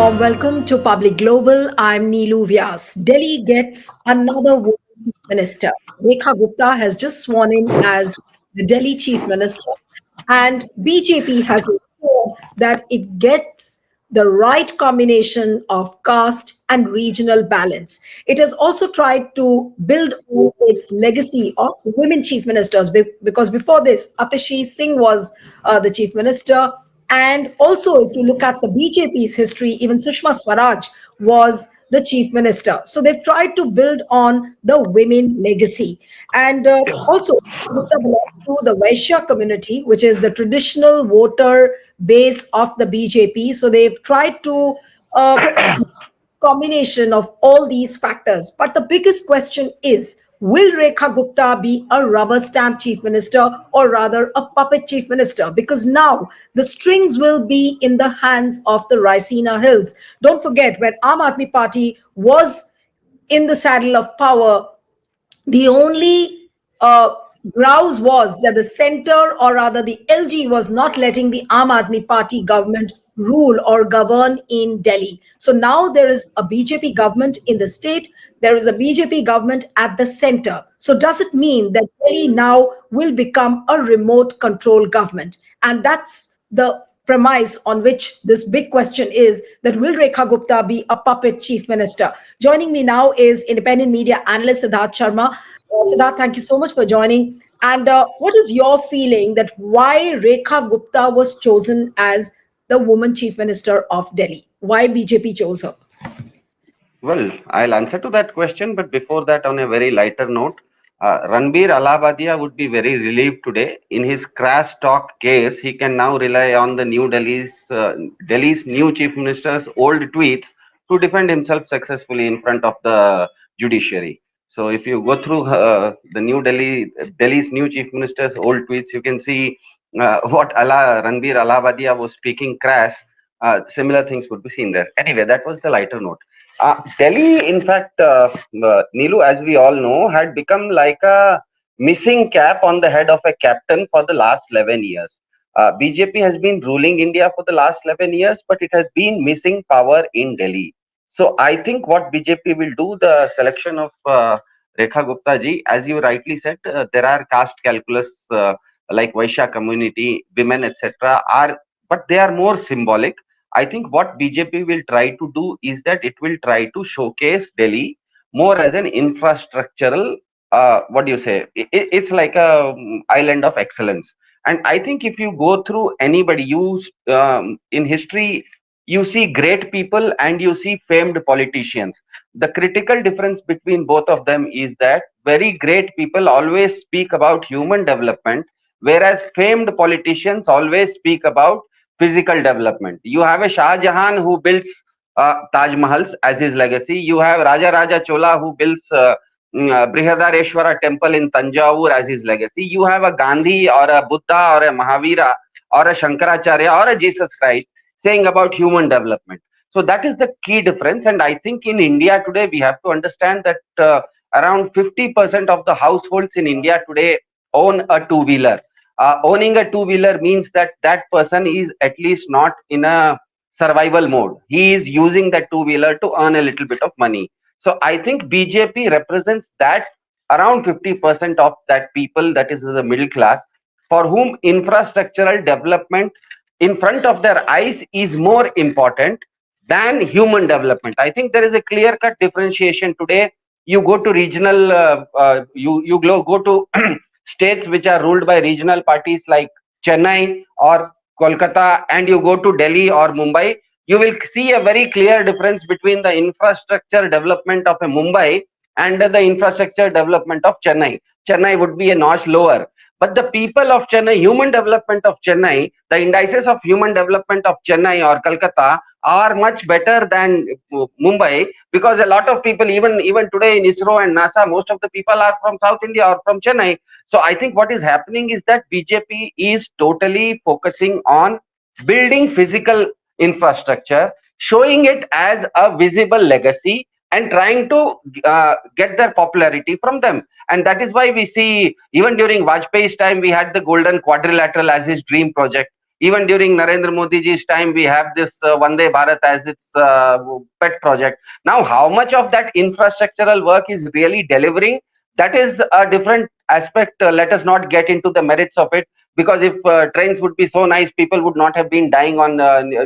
warm welcome to Public Global. I'm Neelu Vyas. Delhi gets another woman chief minister. Rekha Gupta has just sworn in as the Delhi chief minister, and BJP has ensured that it gets the right combination of caste and regional balance. It has also tried to build on its legacy of women chief ministers because before this, Atishi Singh was the chief minister. And also, if you look at the BJP's history, even Sushma Swaraj was the chief minister. So they've tried to build on the women legacy. And also, Gupta belongs to the Vaishya community, which is the traditional voter base of the BJP. So they've tried to combination of all these factors. But the biggest question is, will Rekha Gupta be a rubber stamp chief minister or rather a puppet chief minister? Because now the strings will be in the hands of the Raisina Hills. Don't forget, when Aam Aadmi Party was in the saddle of power, the only grouse was that the center, or rather the LG, was not letting the Aam Aadmi Party government rule or govern in Delhi. So now there is a BJP government in the state, there is a BJP government at the center. So does it mean that Delhi now will become a remote control government? And that's the premise on which this big question is, that will Rekha Gupta be a puppet chief minister? Joining me now is independent media analyst Siddharth Sharma. Siddharth, thank you so much for joining. And what is your feeling that why Rekha Gupta was chosen as the woman chief minister of Delhi? Why BJP chose her? Well, I'll answer to that question, but before that, on a very lighter note, Ranbir Allahabadia would be very relieved today. In his crash talk case, he can now rely on the Delhi's new chief minister's old tweets to defend himself successfully in front of the judiciary. So, if you go through Delhi's new chief minister's old tweets, you can see what Ranbir Allahabadia was speaking crash. Similar things would be seen there. Anyway, that was the lighter note. Delhi, in fact, Neelu, as we all know, had become like a missing cap on the head of a captain for the last 11 years. BJP has been ruling India for the last 11 years, but it has been missing power in Delhi. So I think what BJP will do, the selection of Rekha Gupta ji, as you rightly said, there are caste calculus like Vaishya community, women, etc. are, but they are more symbolic. I think what BJP will try to do is that it will try to showcase Delhi more as an infrastructural, what do you say? It's like a island of excellence. And I think if you go through anybody, in history, you see great people and you see famed politicians. The critical difference between both of them is that very great people always speak about human development, whereas famed politicians always speak about physical development. You have a Shah Jahan who builds Taj Mahals as his legacy. You have Raja Raja Chola who builds Brihadareshwara temple in Tanjavur as his legacy. You have a Gandhi or a Buddha or a Mahavira or a Shankaracharya or a Jesus Christ saying about human development. So that is the key difference. And I think in India today, we have to understand that around 50% of the households in India today own a two-wheeler. Owning a two-wheeler means that that person is at least not in a survival mode. He is using that two-wheeler to earn a little bit of money. So I think BJP represents that around 50% of that people, that is the middle class, for whom infrastructural development in front of their eyes is more important than human development. I think there is a clear-cut differentiation today. You go to regional, go to states which are ruled by regional parties like Chennai or Kolkata, and you go to Delhi or Mumbai, you will see a very clear difference between the infrastructure development of a Mumbai and the infrastructure development of Chennai. Chennai would be a notch lower. But the people of Chennai, human development of Chennai, the indices of human development of Chennai or Kolkata are much better than Mumbai, because a lot of people, even today in ISRO and NASA, most of the people are from South India or from Chennai. So I think what is happening is that BJP is totally focusing on building physical infrastructure, showing it as a visible legacy, and trying to get their popularity from them. And that is why we see, even during Vajpayee's time, we had the Golden Quadrilateral as his dream project. Even during Narendra Modi ji's time, we have this Vande Bharat as its pet project. Now, how much of that infrastructural work is really delivering? That is a different aspect. Let us not get into the merits of it, because if trains would be so nice, people would not have been dying on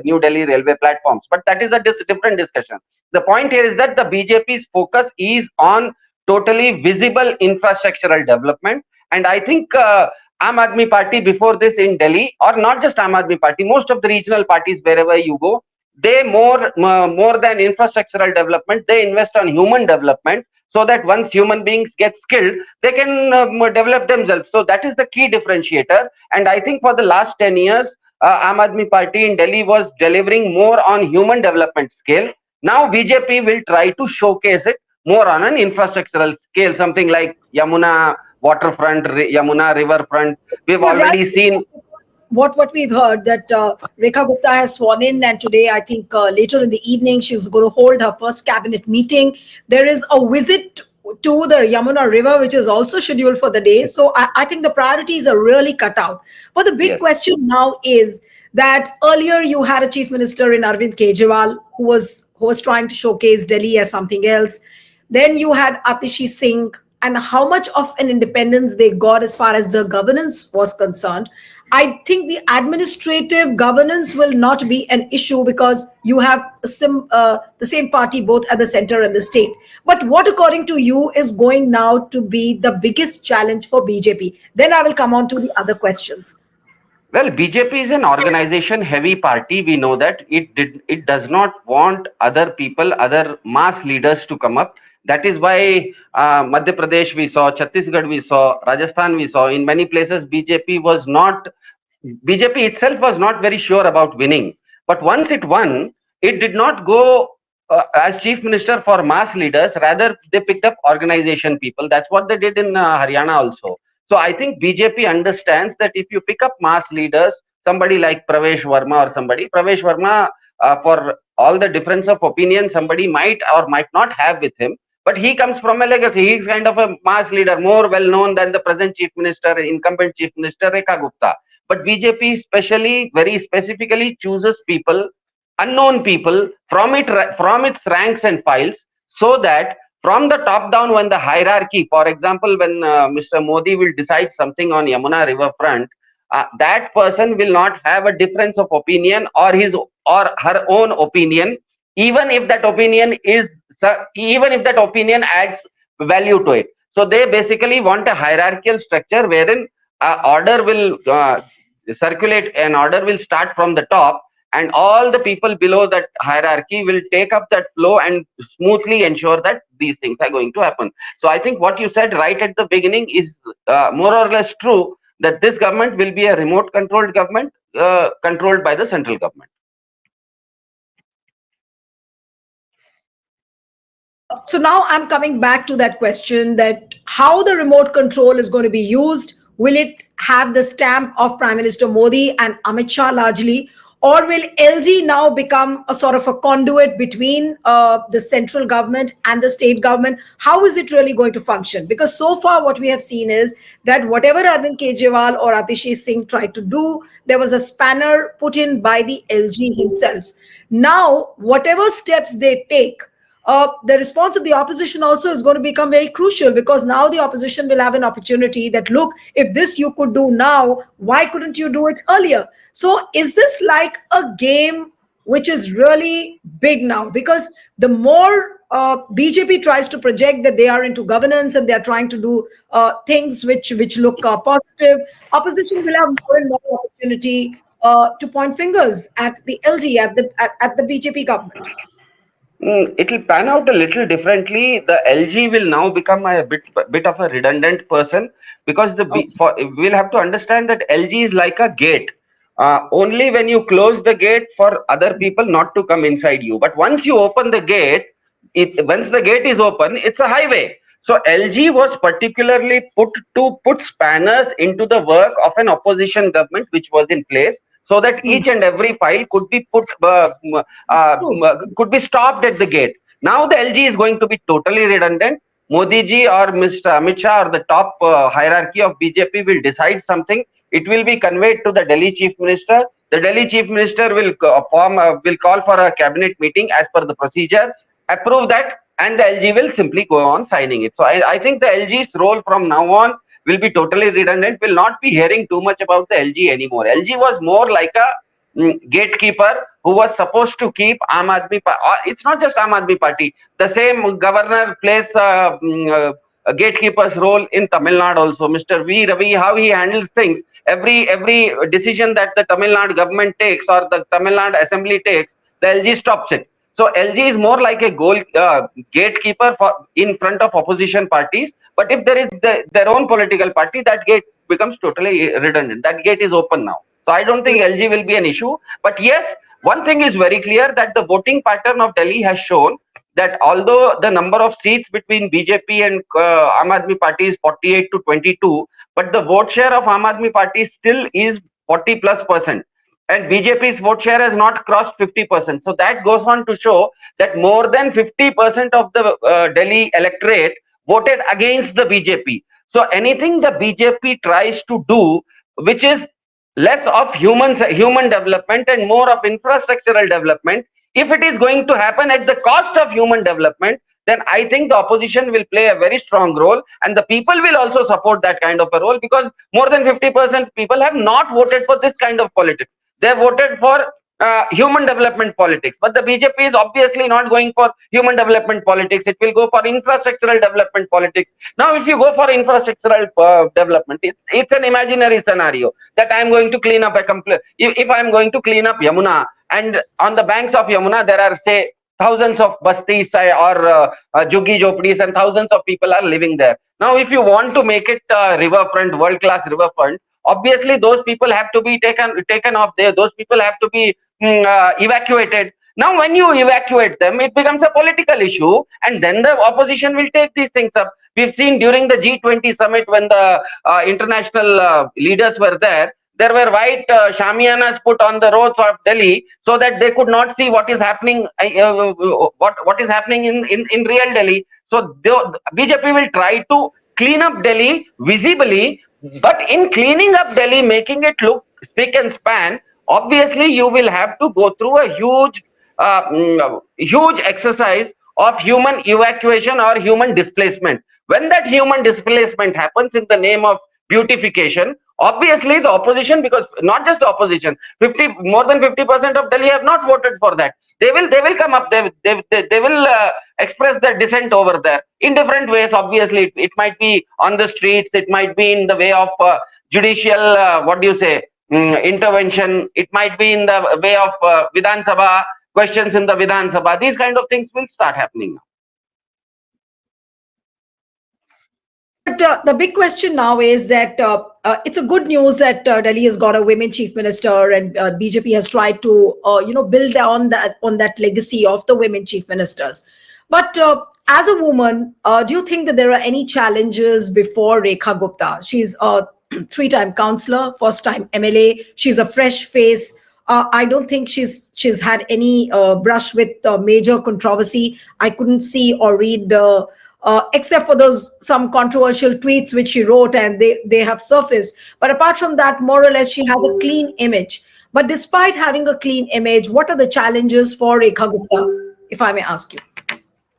New Delhi railway platforms. But that is a different discussion. The point here is that the BJP's focus is on totally visible infrastructural development. And I think Aam Aadmi Party before this in Delhi, or not just Aam Aadmi Party, most of the regional parties wherever you go, they more than infrastructural development, they invest on human development, so that once human beings get skilled, they can develop themselves. So that is the key differentiator. And I think for the last 10 years, Aam Aadmi Party in Delhi was delivering more on human development scale. Now BJP will try to showcase it more on an infrastructural scale, something like Yamuna waterfront, Yamuna riverfront. We've You're right. already seen. What we've heard that Rekha Gupta has sworn in, and today I think later in the evening she's going to hold her first cabinet meeting. There is a visit to the Yamuna River, which is also scheduled for the day. So I think the priorities are really cut out. But the big Yes. question now is that earlier you had a chief minister in Arvind Kejriwal who was trying to showcase Delhi as something else. Then you had Atishi Singh, and how much of an independence they got as far as the governance was concerned. I think the administrative governance will not be an issue because you have the same party both at the center and the state. But what, according to you, is going now to be the biggest challenge for BJP? Then I will come on to the other questions. Well, BJP is an organization heavy party. We know that it does not want other people, other mass leaders to come up. That is why Madhya Pradesh we saw, Chhattisgarh we saw, Rajasthan we saw. In many places, BJP itself was not very sure about winning. But once it won, it did not go as chief minister for mass leaders. Rather, they picked up organization people. That's what they did in Haryana also. So I think BJP understands that if you pick up mass leaders, somebody like Pravesh Verma or somebody, Pravesh Verma, for all the difference of opinion somebody might or might not have with him, but he comes from a legacy. He's kind of a mass leader, more well known than the present chief minister, incumbent chief minister Rekha Gupta. But BJP especially, very specifically chooses people, unknown people from its ranks and files, so that from the top down, when the hierarchy, for example, when Mr. Modi will decide something on Yamuna riverfront, that person will not have a difference of opinion or his or her own opinion, even if that opinion adds value to it. So they basically want a hierarchical structure wherein order will circulate, an order will start from the top, and all the people below that hierarchy will take up that flow and smoothly ensure that these things are going to happen. So I think what you said right at the beginning is more or less true, that this government will be a remote controlled government, controlled by the central government. So now I'm coming back to that question, that how the remote control is going to be used. Will it have the stamp of Prime Minister Modi and Amit Shah largely, or will LG now become a sort of a conduit between the central government and the state government? How is it really going to function? Because so far what we have seen is that whatever Arvind Kejriwal or Atishi Singh tried to do, there was a spanner put in by the LG himself. Now, whatever steps they take, the response of the opposition also is going to become very crucial, because now the opposition will have an opportunity that, look, if this you could do now, why couldn't you do it earlier? So is this like a game which is really big now? Because the more BJP tries to project that they are into governance and they are trying to do things which look positive, opposition will have more and more opportunity to point fingers at the LG, at the BJP government. It will pan out a little differently. The LG will now become a bit of a redundant person, because we'll have to understand that LG is like a gate. Only when you close the gate for other people not to come inside you. But once you open the gate, once the gate is open, it's a highway. So LG was particularly put spanners into the work of an opposition government which was in place, so that Hmm. each and every file True. could be stopped at the gate. Now the LG is going to be totally redundant. Modi ji or Mr. Amit Shah or the top hierarchy of BJP will decide something. It will be conveyed to the Delhi chief minister. The Delhi Chief Minister will call for a cabinet meeting as per the procedure, approve that, and the LG will simply go on signing it. So I think the LG's role from now on will be totally redundant. Will not be hearing too much about the LG anymore. LG was more like a gatekeeper who was supposed to keep Aam Aadmi it's not just Aam Aadmi Party. The same governor plays a gatekeeper's role in Tamil Nadu also. Mr. V. Ravi, how he handles things. Every decision that the Tamil Nadu government takes or the Tamil Nadu Assembly takes, the LG stops it. So LG is more like a gatekeeper in front of opposition parties. But if there is their own political party, that gate becomes totally redundant. That gate is open now. So I don't think LG will be an issue. But yes, one thing is very clear that the voting pattern of Delhi has shown that although the number of seats between BJP and Aam Aadmi Party is 48 to 22, but the vote share of Aam Aadmi Party still is 40+%. And BJP's vote share has not crossed 50%. So that goes on to show that more than 50% of the Delhi electorate voted against the BJP. So anything the BJP tries to do, which is less of human development and more of infrastructural development, if it is going to happen at the cost of human development, then I think the opposition will play a very strong role, and the people will also support that kind of a role, because more than 50% people have not voted for this kind of politics. They voted for human development politics. But the BJP is obviously not going for human development politics. It will go for infrastructural development politics. Now, if you go for infrastructural development, it's an imaginary scenario that I'm going to clean up if I'm going to clean up Yamuna, and on the banks of Yamuna there are, say, thousands of bastis or juggi jopdis, and thousands of people are living there. Now, if you want to make it riverfront, world-class riverfront, obviously those people have to be taken off there. Those people have to be evacuated. Now, when you evacuate them, it becomes a political issue, and then the opposition will take these things up. We've seen during the G20 summit, when the international leaders were there, there were white shamianas put on the roads of Delhi so that they could not see what is happening, what is happening in real Delhi. So the BJP will try to clean up Delhi visibly, but in cleaning up Delhi, making it look spick and span, obviously you will have to go through a huge exercise of human evacuation or human displacement. When that human displacement happens in the name of beautification, obviously the opposition, because not just the opposition, more than 50% of Delhi have not voted for that. They will come up, they will express their dissent over there in different ways. Obviously it might be on the streets, it might be in the way of judicial what do you say intervention, it might be in the way of Vidhan Sabha, questions in the Vidhan Sabha. These kind of things will start happening now. But the big question now is that it's a good news that Delhi has got a women chief minister, and BJP has tried to build on that legacy of the women chief ministers. But as a woman, do you think that there are any challenges before Rekha Gupta? She's a three-time councillor, first-time MLA. She's a fresh face. I don't think she's had any brush with major controversy. I couldn't see or read. Except for some controversial tweets which she wrote, and they have surfaced. But apart from that, more or less, she has a clean image. But despite having a clean image, what are the challenges for Rekha Gupta, if I may ask you?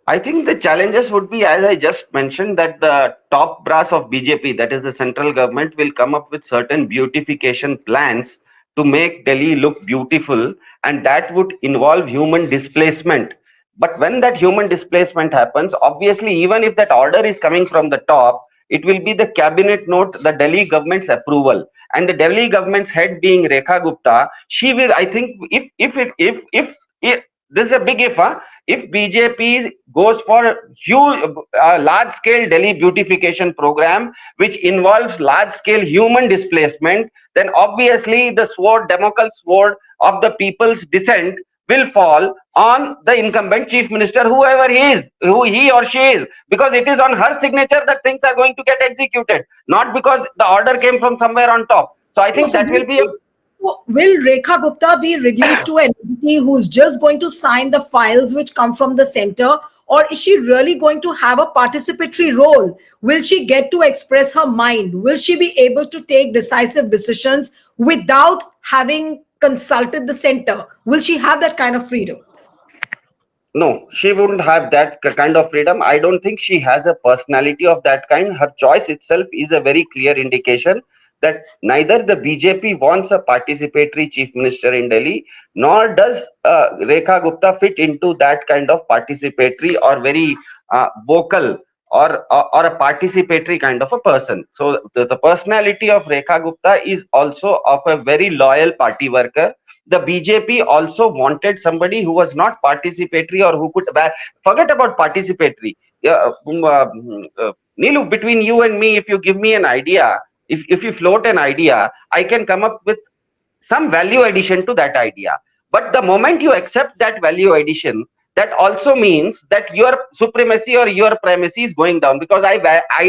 I think the challenges would be, as I just mentioned, that the top brass of BJP, that is the central government, will come up with certain beautification plans to make Delhi look beautiful, and that would involve human displacement. But when that human displacement happens, obviously, even if that order is coming from the top, it will be the cabinet note, the Delhi government's approval. And the Delhi government's head being Rekha Gupta, she will, I think, if this is a big if BJP goes for huge, large-scale Delhi beautification program, which involves large-scale human displacement, then obviously the Damocles sword of the people's dissent will fall on the incumbent chief minister, whoever he is, who he or she is, because it is on her signature that things are going to get executed, not because the order came from somewhere on top. So I think that will be Will Rekha Gupta be reduced to an entity who's just going to sign the files which come from the center, or is she really going to have a participatory role? Will she get to express her mind? Will she be able to take decisive decisions without having consulted the center? Will she have that kind of freedom? No, she wouldn't have that kind of freedom. I don't think she has a personality of that kind. Her choice itself is a very clear indication that neither the BJP wants a participatory chief minister in Delhi, nor does Rekha Gupta fit into that kind of participatory or very vocal or a participatory kind of a person. So the personality of Rekha Gupta is also of a very loyal party worker. The BJP also wanted somebody who was not participatory or who could forget about participatory. Neelu, between you and me, if you give me an idea, if you float an idea, I can come up with some value addition to that idea. But the moment you accept that value addition, that also means that your supremacy or your primacy is going down because I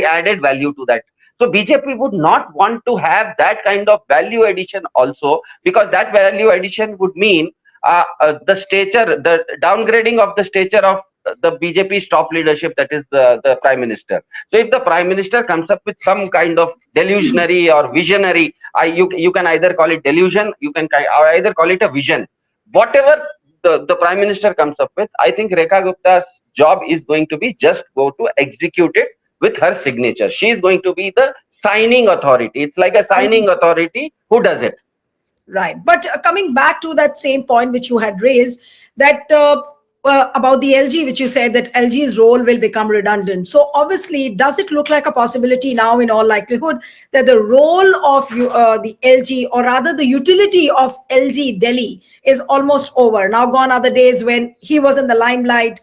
added value to that. So BJP would not want to have that kind of value addition also, because that value addition would mean the stature, the downgrading of the stature of the BJP's top leadership, that is the prime minister. So if the prime minister comes up with some kind of delusionary or visionary, you can either call it delusion, you can either call it a vision, whatever the prime minister comes up with, I think Rekha Gupta's job is going to be just go to execute it with her signature. She is going to be the signing authority. It's like a signing authority who does it. Right. But coming back to that same point which you had raised, that about the LG, which you said that LG's role will become redundant. So obviously, does it look like a possibility now, in all likelihood, that the role of the LG, or rather the utility of LG Delhi, is almost over? Now gone are the days when he was in the limelight,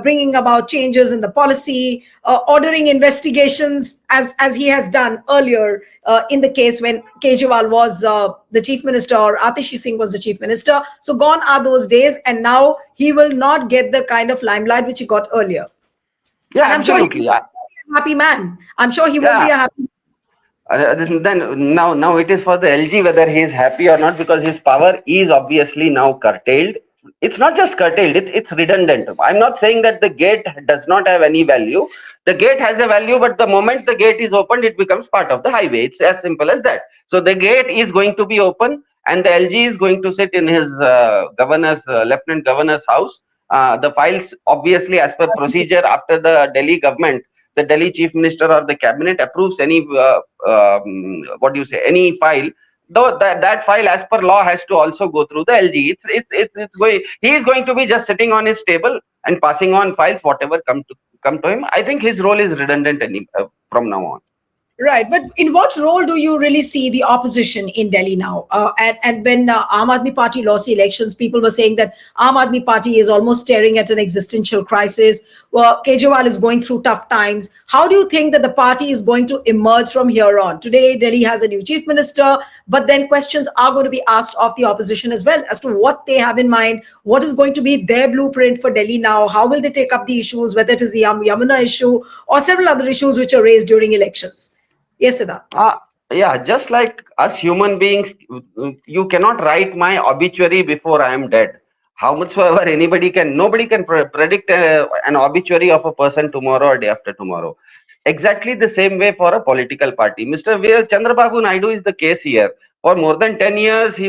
bringing about changes in the policy, ordering investigations, as he has done earlier in the case when Kejriwal was the chief minister, or Atishi Singh was the chief minister. So gone are those days, and now he will not get the kind of limelight which he got earlier. Yeah, And I'm sure he won't absolutely. be a happy man. I'm sure he won't be Yeah. a happy. Then now it is for the LG whether he is happy or not, because his power is obviously now curtailed. It's not just curtailed; it's redundant. I'm not saying that the gate does not have any value. The gate has a value, but the moment the gate is opened, it becomes part of the highway. It's as simple as that. So the gate is going to be open, and the LG is going to sit in his lieutenant governor's house. The files, obviously, as per procedure, after the Delhi government, the Delhi chief minister or the cabinet approves any what do you say, any file, though that file as per law has to also go through the LG. It's going, he is going to be just sitting on his table and passing on files whatever come to him. I think his role is redundant from now on. Right, but in what role do you really see the opposition in Delhi now? And when Aam Aadmi Party lost the elections, people were saying that Aam Aadmi Party is almost staring at an existential crisis. Well, Kejriwal is going through tough times. How do you think that the party is going to emerge from here on? Today, Delhi has a new chief minister, but then questions are going to be asked of the opposition as well as to what they have in mind, what is going to be their blueprint for Delhi now, how will they take up the issues, whether it is the Yamuna issue or several other issues which are raised during elections. Yes, Siddharth. Uh, yeah, just like us human beings, you cannot write my obituary before I am dead. How much soever anybody can, nobody can predict an obituary of a person tomorrow or day after tomorrow. Exactly the same way for a political party. Mr. Chandrababu Naidu is the case here. For more than 10 years, he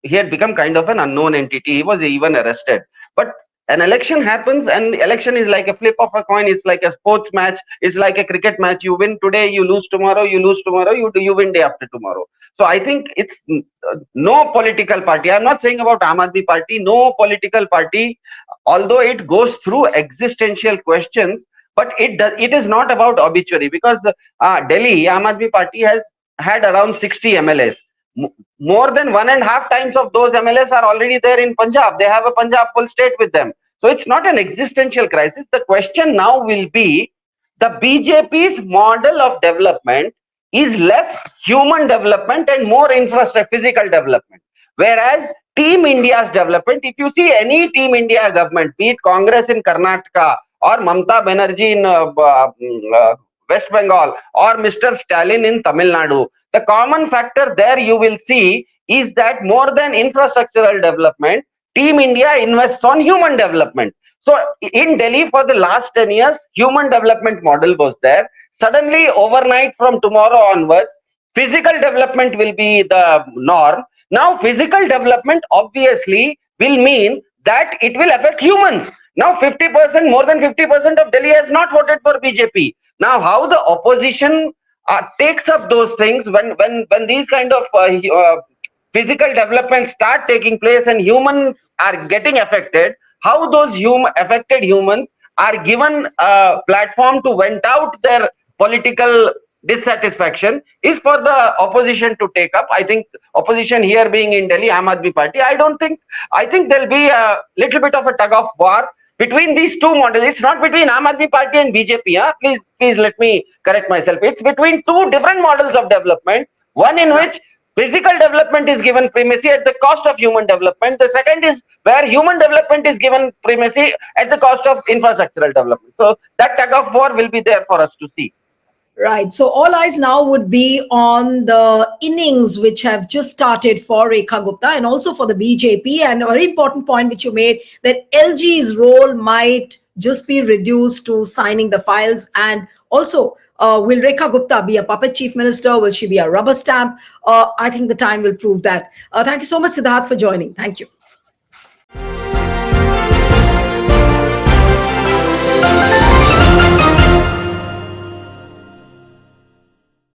had become kind of an unknown entity. He was even arrested. But an election happens, and election is like a flip of a coin. It's like a sports match. It's like a cricket match. You win today, you lose tomorrow. You lose tomorrow, you win day after tomorrow. So I think it's no political party. I'm not saying about Aam Aadmi Party. No political party, although it goes through existential questions, but it is not about obituary, because Delhi Aam Aadmi Party has had around 60 MLAs. More than 1.5 times of those MLAs are already there in Punjab. They have a Punjab full state with them. So it's not an existential crisis. The question now will be, the BJP's model of development is less human development and more infrastructure, physical development. Whereas Team India's development, if you see any Team India government, be it Congress in Karnataka or Mamta Banerjee in West Bengal or Mr. Stalin in Tamil Nadu, the common factor there you will see is that more than infrastructural development, Team India invests on human development. So in Delhi for the last 10 years, human development model was there. Suddenly, overnight from tomorrow onwards, physical development will be the norm. Now, physical development obviously will mean that it will affect humans. Now, 50%, more than 50% of Delhi has not voted for BJP. Now, how the opposition takes up those things when these kind of physical developments start taking place and humans are getting affected, how those affected humans are given a platform to vent out their political dissatisfaction is for the opposition to take up. I think opposition here being in Delhi, Aam Aadmi Party, I think there'll be a little bit of a tug of war between these two models. It's not between Aam Aadmi Party and BJP. Huh? Please let me correct myself. It's between two different models of development. One in Right. which physical development is given primacy at the cost of human development. The second is where human development is given primacy at the cost of infrastructural development. So that tug of war will be there for us to see. Right. So all eyes now would be on the innings which have just started for Rekha Gupta and also for the BJP. And a very important point which you made, that LG's role might just be reduced to signing the files. And also, will Rekha Gupta be a puppet chief minister? Will she be a rubber stamp? I think the time will prove that. Thank you so much, Siddharth, for joining. Thank you.